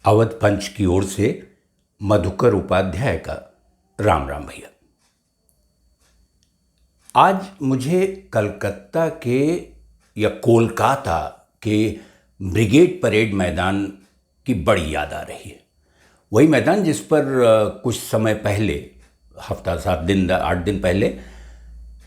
अवध पंच की ओर से मधुकर उपाध्याय का राम राम भैया। आज मुझे कलकत्ता के या कोलकाता के ब्रिगेड परेड मैदान की बड़ी याद आ रही है। वही मैदान जिस पर कुछ समय पहले, हफ्ता 7 दिन 8 दिन पहले,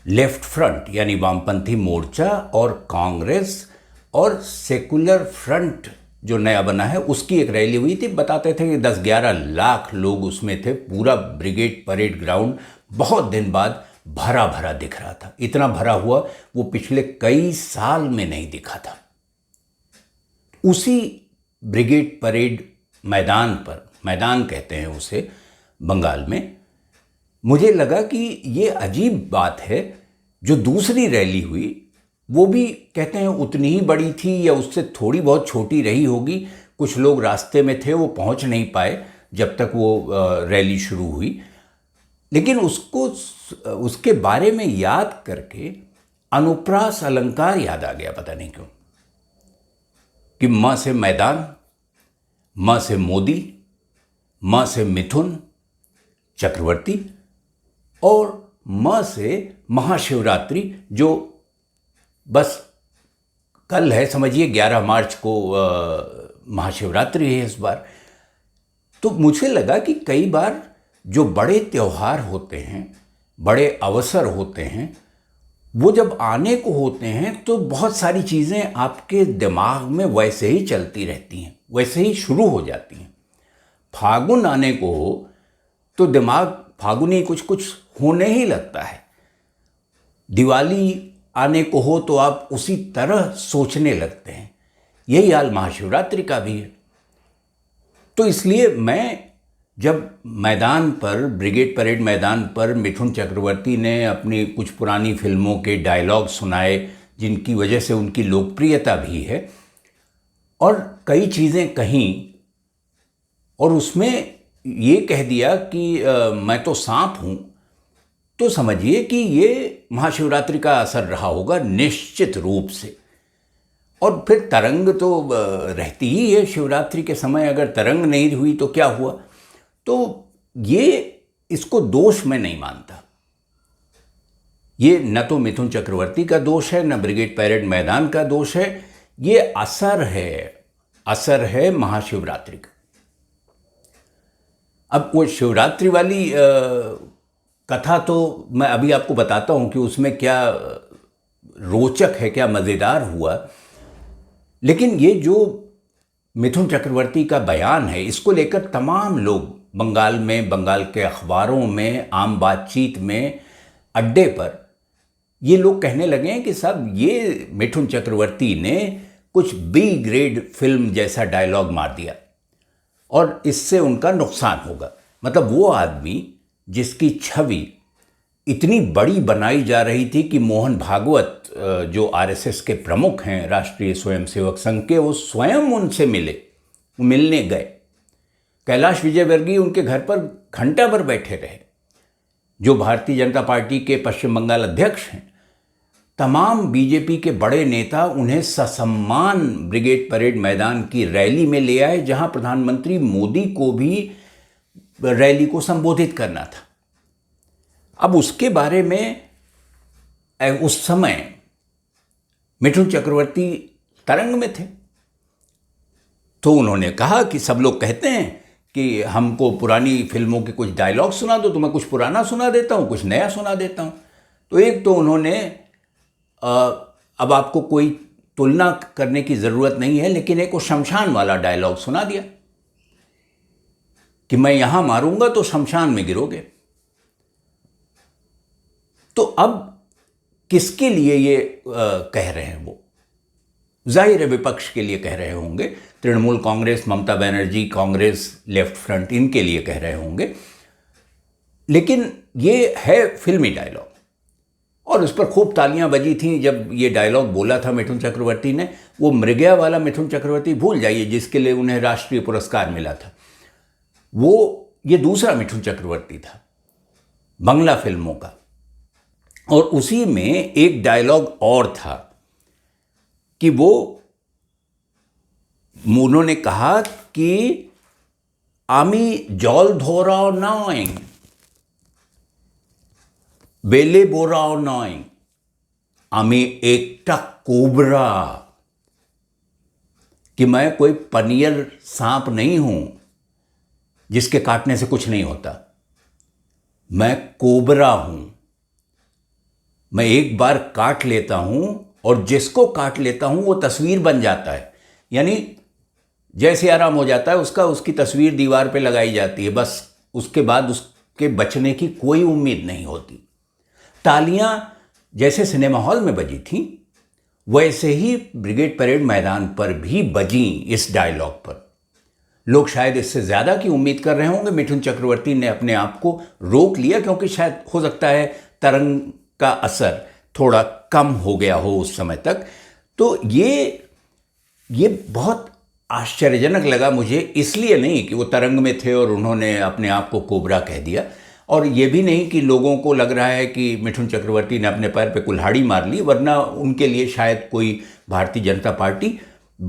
लेफ्ट फ्रंट यानी वामपंथी मोर्चा और कांग्रेस और सेकुलर फ्रंट जो नया बना है उसकी एक रैली हुई थी। बताते थे कि 10-11 लाख लोग उसमें थे। पूरा ब्रिगेड परेड ग्राउंड बहुत दिन बाद भरा भरा दिख रहा था। इतना भरा हुआ वो पिछले कई साल में नहीं दिखा था। उसी ब्रिगेड परेड मैदान पर, मैदान कहते हैं उसे बंगाल में, मुझे लगा कि ये अजीब बात है, जो दूसरी रैली हुई वो भी कहते हैं उतनी ही बड़ी थी या उससे थोड़ी बहुत छोटी रही होगी। कुछ लोग रास्ते में थे, वो पहुंच नहीं पाए जब तक वो रैली शुरू हुई। लेकिन उसके बारे में याद करके अनुप्रास अलंकार याद आ गया, पता नहीं क्यों, कि मां से मैदान, मां से मोदी, मां से मिथुन चक्रवर्ती और मां से महाशिवरात्रि, जो बस कल है, समझिए 11 मार्च को महाशिवरात्रि है इस बार। तो मुझे लगा कि कई बार जो बड़े त्यौहार होते हैं, बड़े अवसर होते हैं, वो जब आने को होते हैं तो बहुत सारी चीज़ें आपके दिमाग में वैसे ही चलती रहती हैं, वैसे ही शुरू हो जाती हैं। फागुन आने को हो तो दिमाग फागुनी कुछ कुछ होने ही लगता है। दिवाली आने को हो तो आप उसी तरह सोचने लगते हैं। यही हाल महाशिवरात्रि का भी है। तो इसलिए मैं जब मैदान पर, ब्रिगेड परेड मैदान पर मिथुन चक्रवर्ती ने अपनी कुछ पुरानी फिल्मों के डायलॉग सुनाए, जिनकी वजह से उनकी लोकप्रियता भी है, और कई चीज़ें कहीं, और उसमें ये कह दिया कि मैं तो सांप हूँ, तो समझिए कि ये महाशिवरात्रि का असर रहा होगा निश्चित रूप से। और फिर तरंग तो रहती ही है शिवरात्रि के समय। अगर तरंग नहीं हुई तो क्या हुआ? तो ये, इसको दोष मैं नहीं मानता। ये न तो मिथुन चक्रवर्ती का दोष है, न ब्रिगेड परेड मैदान का दोष है। ये असर है महाशिवरात्रि का। अब वो शिवरात्रि वाली कथा तो मैं अभी आपको बताता हूँ कि उसमें क्या रोचक है, क्या मज़ेदार हुआ। लेकिन ये जो मिथुन चक्रवर्ती का बयान है, इसको लेकर तमाम लोग बंगाल में, बंगाल के अखबारों में, आम बातचीत में, अड्डे पर, ये लोग कहने लगे हैं कि साहब ये मिथुन चक्रवर्ती ने कुछ बी ग्रेड फिल्म जैसा डायलॉग मार दिया और इससे उनका नुकसान होगा। मतलब वो आदमी जिसकी छवि इतनी बड़ी बनाई जा रही थी कि मोहन भागवत, जो आरएसएस के प्रमुख हैं, राष्ट्रीय स्वयंसेवक संघ के, वो स्वयं उनसे मिलने गए। कैलाश विजयवर्गीय उनके घर पर घंटा भर बैठे रहे। जो भारतीय जनता पार्टी के पश्चिम बंगाल अध्यक्ष हैं, तमाम बीजेपी के बड़े नेता उन्हें ससम्मान ब्रिगेड परेड मैदान की रैली में ले आए, जहां प्रधानमंत्री मोदी को भी रैली को संबोधित करना था। अब उसके बारे में उस समय मिथुन चक्रवर्ती तरंग में थे, तो उन्होंने कहा कि सब लोग कहते हैं कि हमको पुरानी फिल्मों के कुछ डायलॉग सुना दो, तो मैं कुछ पुराना सुना देता हूँ, कुछ नया सुना देता हूँ। तो एक तो उन्होंने, अब आपको कोई तुलना करने की ज़रूरत नहीं है, लेकिन एक वो शमशान वाला डायलॉग सुना दिया कि मैं यहां मारूंगा तो शमशान में गिरोगे। तो अब किसके लिए ये कह रहे हैं? वो जाहिर है विपक्ष के लिए कह रहे होंगे। तृणमूल कांग्रेस, ममता बनर्जी कांग्रेस, लेफ्ट फ्रंट, इनके लिए कह रहे होंगे। लेकिन ये है फिल्मी डायलॉग, और उस पर खूब तालियां बजी थीं जब ये डायलॉग बोला था मिथुन चक्रवर्ती ने। वो मृगया वाला मिथुन चक्रवर्ती भूल जाइए, जिसके लिए उन्हें राष्ट्रीय पुरस्कार मिला था। ये दूसरा मिथुन चक्रवर्ती था, बंगला फिल्मों का। और उसी में एक डायलॉग और था कि उन्होंने कहा कि আমি জল ধরাও নয়, বেলে বোরাও নয়, আমি एकटा कोबरा, कि मैं कोई पनियर सांप नहीं हूं जिसके काटने से कुछ नहीं होता। मैं कोबरा हूं, मैं एक बार काट लेता हूं और जिसको काट लेता हूं वो तस्वीर बन जाता है। यानी जैसे आराम हो जाता है उसका, उसकी तस्वीर दीवार पे लगाई जाती है, बस उसके बाद उसके बचने की कोई उम्मीद नहीं होती। तालियां जैसे सिनेमा हॉल में बजी थी, वैसे ही ब्रिगेड परेड मैदान पर भी बजी इस डायलॉग पर। लोग शायद इससे ज़्यादा की उम्मीद कर रहे होंगे। मिठुन चक्रवर्ती ने अपने आप को रोक लिया, क्योंकि शायद हो सकता है तरंग का असर थोड़ा कम हो गया हो उस समय तक। तो ये बहुत आश्चर्यजनक लगा मुझे, इसलिए नहीं कि वो तरंग में थे और उन्होंने अपने आप को कोबरा कह दिया, और ये भी नहीं कि लोगों को लग रहा है कि मिठुन चक्रवर्ती ने अपने पैर पे कुल्हाड़ी मार ली, वरना उनके लिए शायद कोई भारतीय जनता पार्टी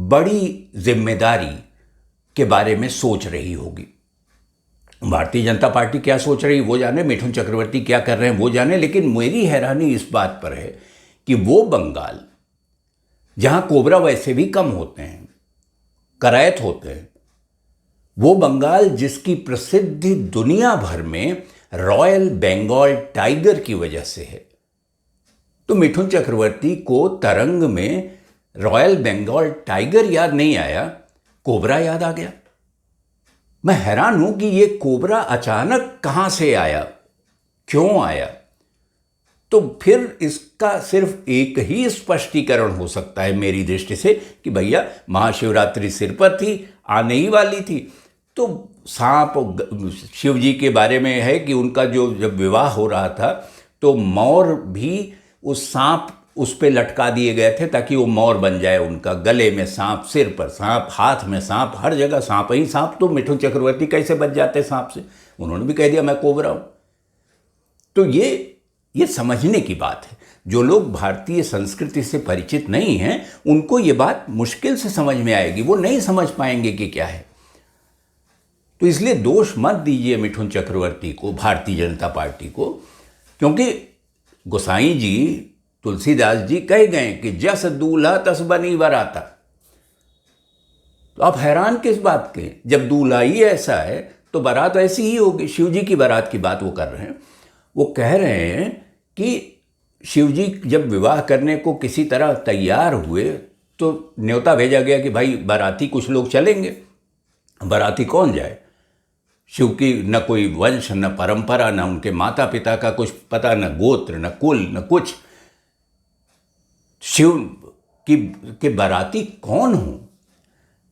बड़ी जिम्मेदारी के बारे में सोच रही होगी। भारतीय जनता पार्टी क्या सोच रही वो जाने, मिठुन चक्रवर्ती क्या कर रहे हैं वो जाने, लेकिन मेरी हैरानी इस बात पर है कि वो बंगाल जहां कोबरा वैसे भी कम होते हैं, करायत होते हैं, वो बंगाल जिसकी प्रसिद्धि दुनिया भर में रॉयल बंगाल टाइगर की वजह से है, तो मिठुन चक्रवर्ती को तरंग में रॉयल बंगाल टाइगर याद नहीं आया, कोबरा याद आ गया। मैं हैरान हूं कि ये कोबरा अचानक कहां से आया, क्यों आया। तो फिर इसका सिर्फ एक ही स्पष्टीकरण हो सकता है मेरी दृष्टि से कि भैया महाशिवरात्रि सिर पर थी, आने ही वाली थी, तो सांप शिव जी के बारे में है कि उनका जब विवाह हो रहा था तो मोर भी उस सांप उस पे लटका दिए गए थे ताकि वो मोर बन जाए, उनका गले में सांप, सिर पर सांप, हाथ में सांप, हर जगह सांप ही सांप। तो मिठुन चक्रवर्ती कैसे बच जाते सांप से, उन्होंने भी कह दिया मैं कोबरा हूं। तो ये समझने की बात है। जो लोग भारतीय संस्कृति से परिचित नहीं हैं उनको ये बात मुश्किल से समझ में आएगी, वो नहीं समझ पाएंगे कि क्या है। तो इसलिए दोष मत दीजिए मिठुन चक्रवर्ती को, भारतीय जनता पार्टी को, क्योंकि गोसाई जी, तुलसीदास जी कह गए कि जस दूल्हा तस बनी बराता। तो आप हैरान किस बात के, जब दूल्हा ही ऐसा है तो बारात ऐसी ही होगी। शिव जी की बारात की बात वो कर रहे हैं। वो कह रहे हैं कि शिव जी जब विवाह करने को किसी तरह तैयार हुए तो न्योता भेजा गया कि भाई बाराती कुछ लोग चलेंगे। बाराती कौन जाए? शिव की न कोई वंश, न परंपरा, न उनके माता पिता का कुछ पता, न गोत्र, न कुल, न कुछ। शिव के बाराती कौन हो?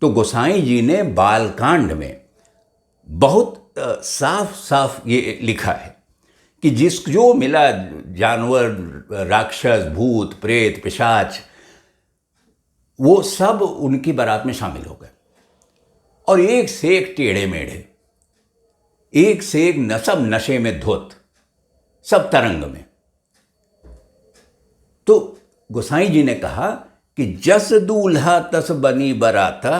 तो गोसाई जी ने बालकांड में बहुत साफ साफ ये लिखा है कि जो मिला जानवर, राक्षस, भूत, प्रेत, पिशाच, वो सब उनकी बारात में शामिल हो गए, और एक से एक टेढ़े मेढ़े, एक से एक सब नशे में धुत, सब तरंग में। तो गोसाई जी ने कहा कि जस दूल्हा तस बनी बराता,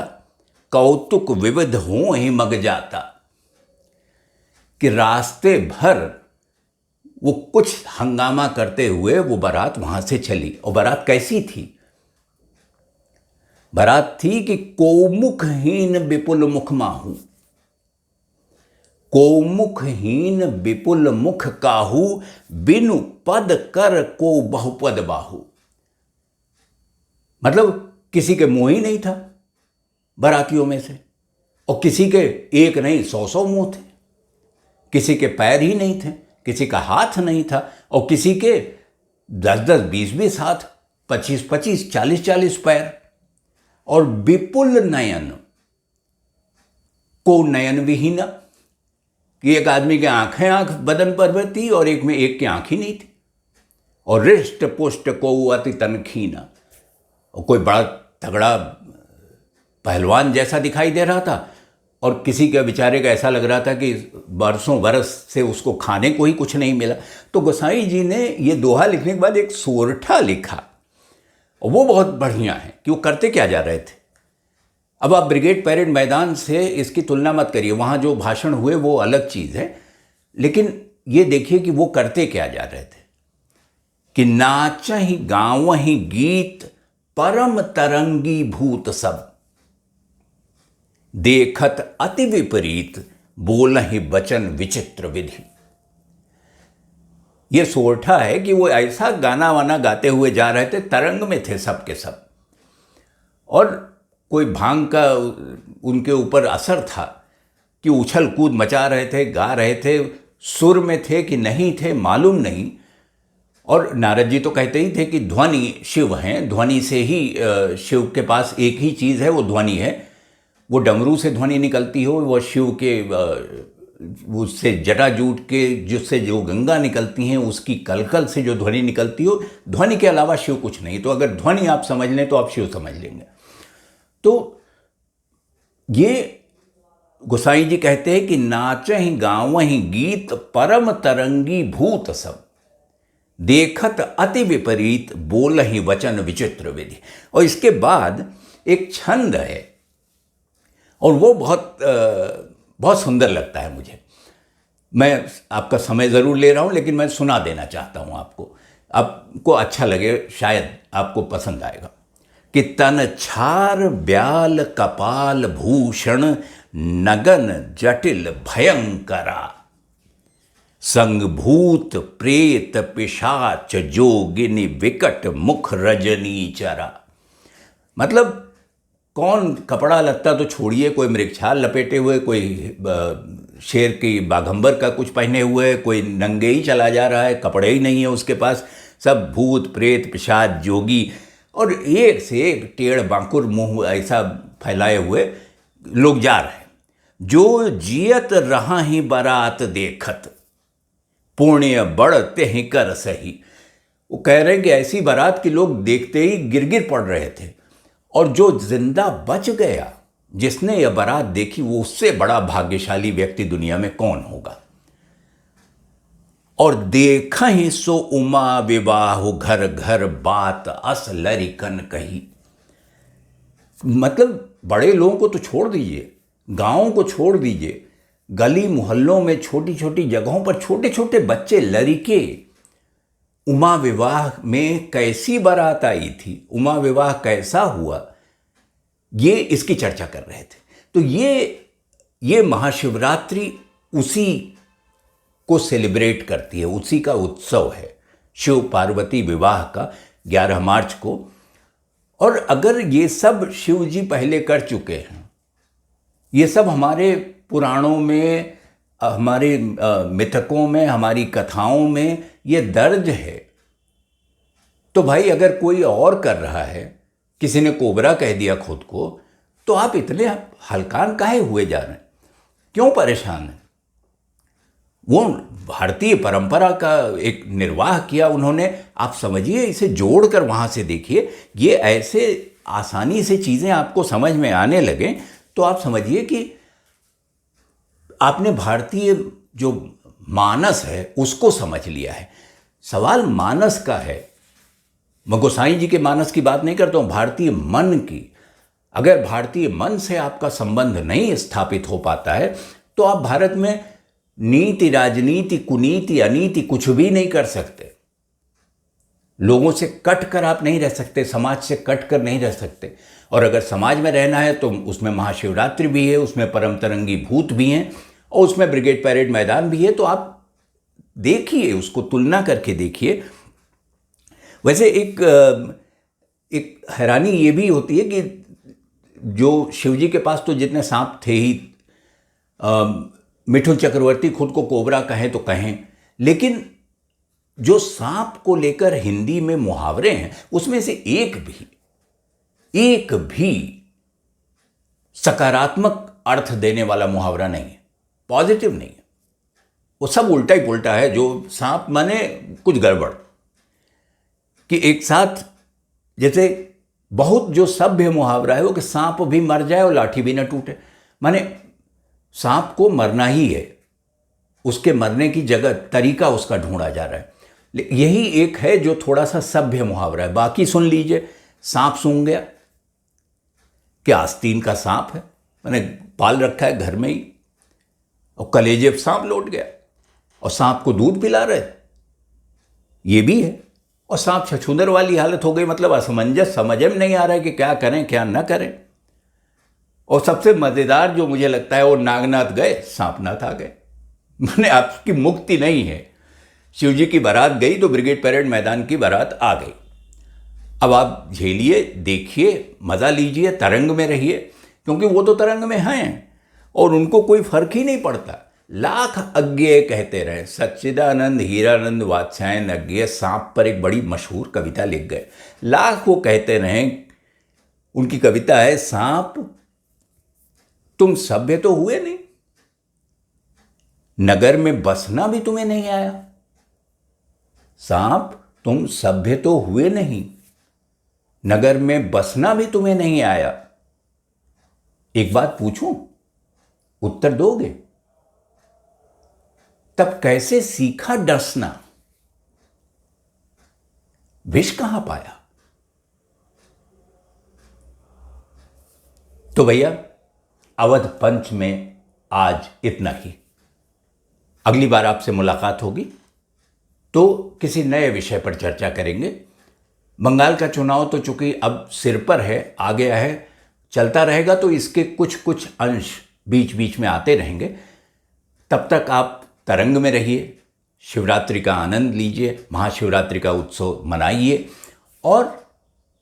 कौतुक विविध हो ही मग जाता। कि रास्ते भर वो कुछ हंगामा करते हुए वो बारात वहां से चली। और बारात कैसी थी? बारात थी कि कोमुखहीन विपुल मुख माहू, कोमुखहीन विपुल मुख काहू, बिनु पद कर को बहुपद बाहू। मतलब किसी के मुंह ही नहीं था बारातियों में से, और किसी के एक नहीं 100 मुंह थे, किसी के पैर ही नहीं थे, किसी का हाथ नहीं था, और किसी के 10-10, 20-20 हाथ, 25-25, 40-40 पैर, और विपुल नयन, को नयन विहीना, कि एक आदमी के आंखें आंख बदन पर थी और एक में एक की आंख ही नहीं थी, और रिष्ट पुष्ट को अति तनखीना, और कोई बड़ा तगड़ा पहलवान जैसा दिखाई दे रहा था, और किसी के बेचारे का ऐसा लग रहा था कि बरसों बरस से उसको खाने को ही कुछ नहीं मिला। तो गोसाई जी ने ये दोहा लिखने के बाद एक सोरठा लिखा, और वो बहुत बढ़िया है कि वो करते क्या जा रहे थे। अब आप ब्रिगेड परेड मैदान से इसकी तुलना मत करिए, वहाँ जो भाषण हुए वो अलग चीज़ है, लेकिन ये देखिए कि वो करते क्या जा रहे थे कि नाचहि गावहि गीत परम तरंगी भूत सब, देखत अति विपरीत बोलहि वचन विचित्र विधि। ये सोरठा है कि वो ऐसा गाना वाना गाते हुए जा रहे थे, तरंग में थे सब के सब, और कोई भांग का उनके ऊपर असर था कि उछल कूद मचा रहे थे, गा रहे थे, सुर में थे कि नहीं थे मालूम नहीं। और नारद जी तो कहते ही थे कि ध्वनि शिव हैं, ध्वनि से ही शिव के पास एक ही चीज़ है, वो ध्वनि है। वो डमरू से ध्वनि निकलती हो, वो शिव के उससे जटाजूट के जिससे जो गंगा निकलती हैं उसकी कलकल से जो ध्वनि निकलती हो, ध्वनि के अलावा शिव कुछ नहीं। तो अगर ध्वनि आप समझ लें तो आप शिव समझ लेंगे। तो ये गोसाई जी कहते हैं कि नाचहि गावहि गीत परम तरंगी भूत सब, देखत अति विपरीत बोलहि वचन विचित्र विधि। और इसके बाद एक छंद है और वो बहुत सुंदर लगता है मुझे। मैं आपका समय ज़रूर ले रहा हूँ, लेकिन मैं सुना देना चाहता हूँ आपको अच्छा लगे, शायद आपको पसंद आएगा। कि तन छार ब्याल कपाल भूषण नगन जटिल भयंकरा, संग भूत प्रेत पिशाच जोगिनी विकट मुख रजनी चरा। मतलब कौन कपड़ा लत्ता तो छोड़िए, कोई मृगछाल लपेटे हुए, कोई शेर की बाघंबर का कुछ पहने हुए, कोई नंगे ही चला जा रहा है, कपड़े ही नहीं है उसके पास, सब भूत प्रेत पिशाच जोगी और एक से एक टेढ़ बांकुर मुंह ऐसा फैलाए हुए लोग जा रहे हैं। जो जियत रहा ही बारात देखत, पुण्य बढ़ते ही कर सही। वो कह रहे हैं कि ऐसी बारात के लोग देखते ही गिर गिर पड़ रहे थे, और जो जिंदा बच गया, जिसने यह बारात देखी, वो उससे बड़ा भाग्यशाली व्यक्ति दुनिया में कौन होगा। और देखा ही सो उमा विवाह घर घर बात अस लरिकन कही। मतलब बड़े लोगों को तो छोड़ दीजिए, गांवों को छोड़ दीजिए, गली मोहल्लों में छोटी छोटी जगहों पर छोटे छोटे बच्चे लड़के उमा विवाह में कैसी बारात आई थी, उमा विवाह कैसा हुआ, ये इसकी चर्चा कर रहे थे। तो ये महाशिवरात्रि उसी को सेलिब्रेट करती है, उसी का उत्सव है, शिव पार्वती विवाह का 11 मार्च को। और अगर ये सब शिव जी पहले कर चुके हैं, ये सब हमारे पुराणों में, हमारे मिथकों में, हमारी कथाओं में ये दर्ज है, तो भाई अगर कोई और कर रहा है, किसी ने कोबरा कह दिया खुद को, तो आप इतने हलकान काहे हुए जा रहे हैं, क्यों परेशान हैं। वो भारतीय परंपरा का एक निर्वाह किया उन्होंने, आप समझिए, इसे जोड़कर वहाँ से देखिए। ये ऐसे आसानी से चीज़ें आपको समझ में आने लगें तो आप समझिए कि आपने भारतीय जो मानस है उसको समझ लिया है। सवाल मानस का है, मैं गोसाई जी के मानस की बात नहीं करता हूँ, भारतीय मन की। अगर भारतीय मन से आपका संबंध नहीं स्थापित हो पाता है तो आप भारत में नीति, राजनीति, कुनीति, अनीति कुछ भी नहीं कर सकते। लोगों से कट कर आप नहीं रह सकते, समाज से कट कर नहीं रह सकते। और अगर समाज में रहना है तो उसमें महाशिवरात्रि भी है, उसमें परम तरंगी भूत भी हैं, और उसमें ब्रिगेड परेड मैदान भी है। तो आप देखिए, उसको तुलना करके देखिए। वैसे एक हैरानी ये भी होती है कि जो शिवजी के पास तो जितने सांप थे ही, मिठुन चक्रवर्ती खुद को कोबरा कहें तो कहें, लेकिन जो सांप को लेकर हिंदी में मुहावरे हैं उसमें से एक भी सकारात्मक अर्थ देने वाला मुहावरा नहीं है, पॉजिटिव नहीं है। वो सब उल्टा ही पुल्टा है। जो सांप माने कुछ गड़बड़, कि एक साथ, जैसे बहुत जो सभ्य मुहावरा है वो कि सांप भी मर जाए और लाठी भी न टूटे। माने सांप को मरना ही है, उसके मरने की जगह तरीका उसका ढूंढा जा रहा है। यही एक है जो थोड़ा सा सभ्य मुहावरा है। बाकी सुन लीजिए, सांप सूंघ गया, कि आस्तीन का सांप है, मैंने पाल रखा है घर में ही, और कलेजे सांप लौट गया और सांप को दूध पिला रहे, ये भी है। और सांप छछूंदर वाली हालत हो गई, मतलब असमंजस, समझ में नहीं आ रहा है कि क्या करें क्या ना करें। और सबसे मज़ेदार जो मुझे लगता है, वो नागनाथ गए, सांपनाथ आ गए। मैंने आपकी मुक्ति नहीं है। शिव जी की बारात गई तो ब्रिगेड परेड मैदान की बारात आ गई। अब आप झेलिए, देखिए, मज़ा लीजिए, तरंग में रहिए, क्योंकि वो तो तरंग में हैं और उनको कोई फर्क ही नहीं पड़ता। लाख अज्ञेय कहते रहे, सच्चिदानंद हीरानंद वात्स्यायन अज्ञेय सांप पर एक बड़ी मशहूर कविता लिख गए। लाख वो कहते रहे, उनकी कविता है, सांप तुम सभ्य तो हुए नहीं, नगर में बसना भी तुम्हें नहीं आया। सांप तुम सभ्य तो हुए नहीं, नगर में बसना भी तुम्हें नहीं आया। एक बात पूछूं, उत्तर दोगे? तब कैसे सीखा डसना, विष कहां पाया? तो भैया, अवध पंच में आज इतना ही। अगली बार आपसे मुलाकात होगी तो किसी नए विषय पर चर्चा करेंगे। बंगाल का चुनाव तो चूंकि अब सिर पर है, आ गया है, चलता रहेगा, तो इसके कुछ कुछ अंश बीच बीच में आते रहेंगे। तब तक आप तरंग में रहिए, शिवरात्रि का आनंद लीजिए, महाशिवरात्रि का उत्सव मनाइए और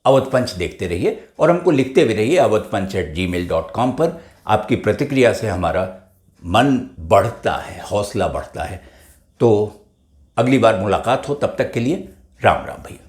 अवध पंच देखते रहिए। और हमको लिखते भी रहिए awadhpanch@gmail.com पर। आपकी प्रतिक्रिया से हमारा मन बढ़ता है, हौसला बढ़ता है। तो अगली बार मुलाकात हो, तब तक के लिए राम राम भैया।